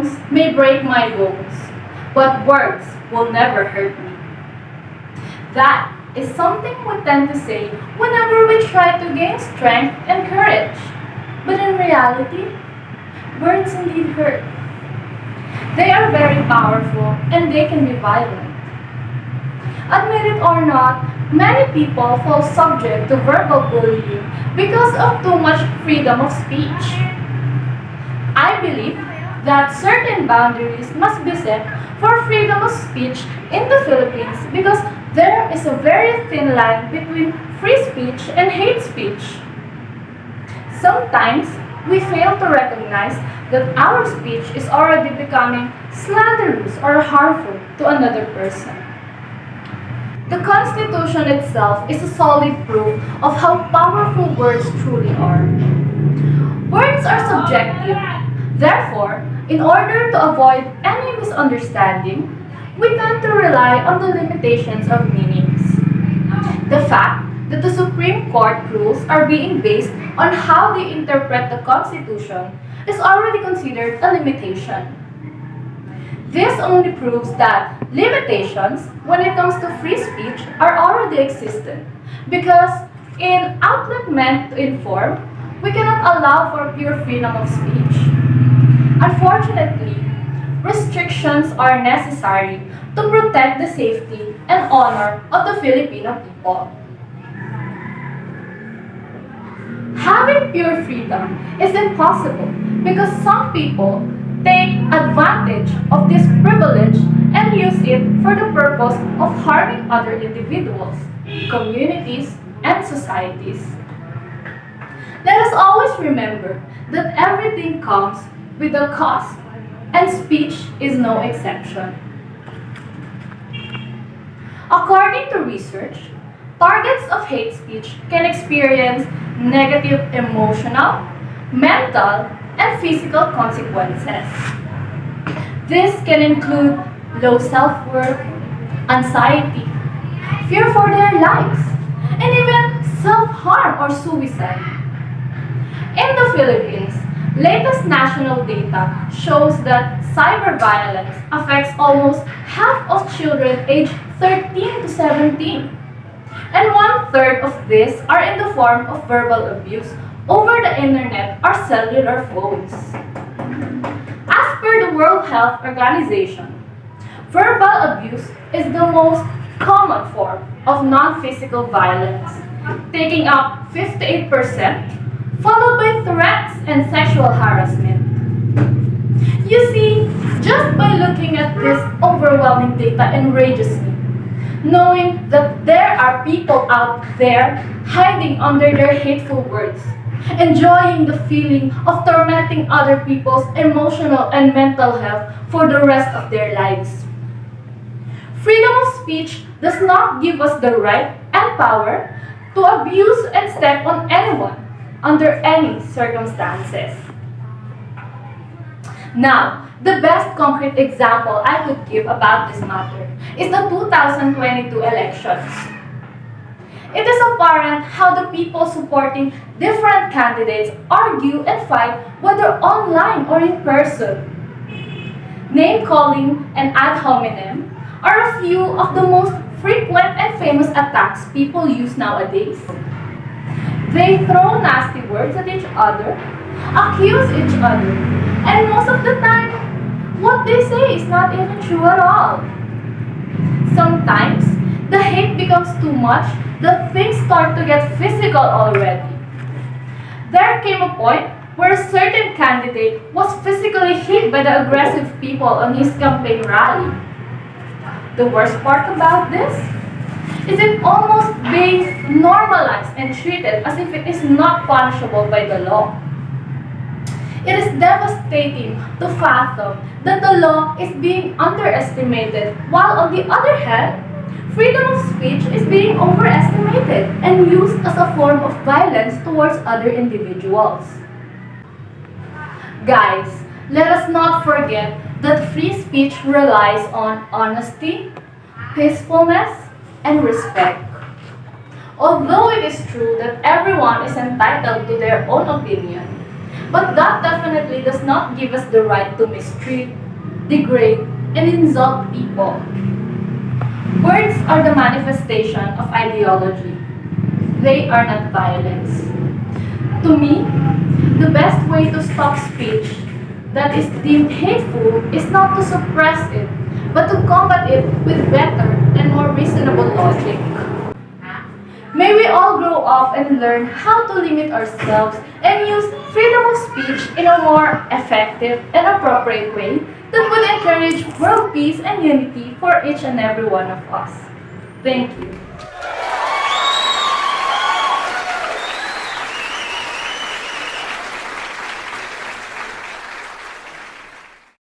stones may break my bones, but words will never hurt me. That is something we tend to say whenever we try to gain strength and courage. But in reality, words indeed hurt. They are very powerful and they can be violent. Admit it or not, many people fall subject to verbal bullying because of too much freedom of speech. I believe that certain boundaries must be set for freedom of speech in the Philippines because there is a very thin line between free speech and hate speech. Sometimes we fail to recognize that our speech is already becoming slanderous or harmful to another person. The Constitution itself is a solid proof of how powerful words truly are. Words are subjective. Therefore, in order to avoid any misunderstanding, we tend to rely on the limitations of meanings. The fact that the Supreme Court rules are being based on how they interpret the Constitution is already considered a limitation. This only proves that limitations when it comes to free speech are already existent because in outlet meant to inform, we cannot allow for pure freedom of speech. Unfortunately, restrictions are necessary to protect the safety and honor of the Filipino people. Having pure freedom is impossible because some people take advantage of this privilege and use it for the purpose of harming other individuals, communities, and societies. Let us always remember that everything comes with a cost, and speech is no exception. According to research, targets of hate speech can experience negative emotional, mental, and physical consequences. This can include low self-worth, anxiety, fear for their lives, and even self-harm or suicide. In the Philippines, latest national data shows that cyber violence affects almost half of children aged 13 to 17. And one-third of these are in the form of verbal abuse over the internet or cellular phones. As per the World Health Organization, verbal abuse is the most common form of non-physical violence, taking up 58%, followed by threats and sexual harassment. You see, just by looking at this overwhelming data enrages me, knowing that there are people out there hiding under their hateful words, enjoying the feeling of tormenting other people's emotional and mental health for the rest of their lives. Freedom of speech does not give us the right and power to abuse and step on anyone under any circumstances. Now, the best concrete example I could give about this matter is the 2022 elections. It is apparent how the people supporting different candidates argue and fight whether online or in person. Name-calling and ad hominem are a few of the most frequent and famous attacks people use nowadays. They throw nasty words at each other, accuse each other, and most of the time, what they say is not even true at all. Sometimes, the hate becomes too much that things start to get physical already. There came a point where a certain candidate was physically hit by the aggressive people on his campaign rally. The worst part about this is it almost being normalized and treated as if it is not punishable by the law. It is devastating to fathom that the law is being underestimated, while on the other hand, freedom of speech is being overestimated and used as a form of violence towards other individuals. Guys, let us not forget that free speech relies on honesty, peacefulness, and respect. Although it is true that everyone is entitled to their own opinion, But that definitely does not give us the right to mistreat, degrade, and insult people. Words are the manifestation of ideology. They are not violence. To me, the best way to stop speech that is deemed hateful is not to suppress it, but to combat it with better and more reasonable logic. May we all grow up and learn how to limit ourselves and use freedom of speech in a more effective and appropriate way that would encourage world peace and unity for each and every one of us. Thank you.